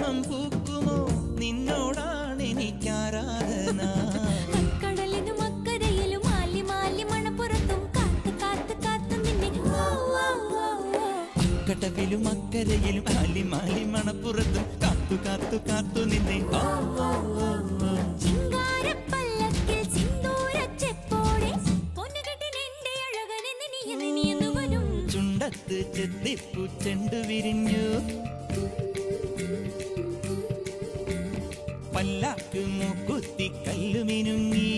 ജന്മം പൂക്കുമോ നിന്നോടാണ് എനിക്കാരാധന. കടലിനും അക്കരയിലും മാലി മാലി മണപ്പുറത്തും കാത്തു കാത്തു കാത്തു നിന്നെ. കടവിലും അക്കരയിലും മാലി മാലി മണപ്പുറത്തും കാത്തു കാത്തു കാത്തു നിന്നെ. ചിങ്കാരപ്പല്ലക്കിൽ സിന്ദൂരച്ചെപ്പോടെ പൊന്നുകെട്ടിനെന്റെ അഴകനെ നിനിയെന്നു വരും. ചുണ്ടത്ത് ചെത്തിപ്പൂ ചെണ്ടു വിരിഞ്ഞു, പല്ലാക്ക് മൂക്കുത്തി കല്ലുമിനുങ്ങി.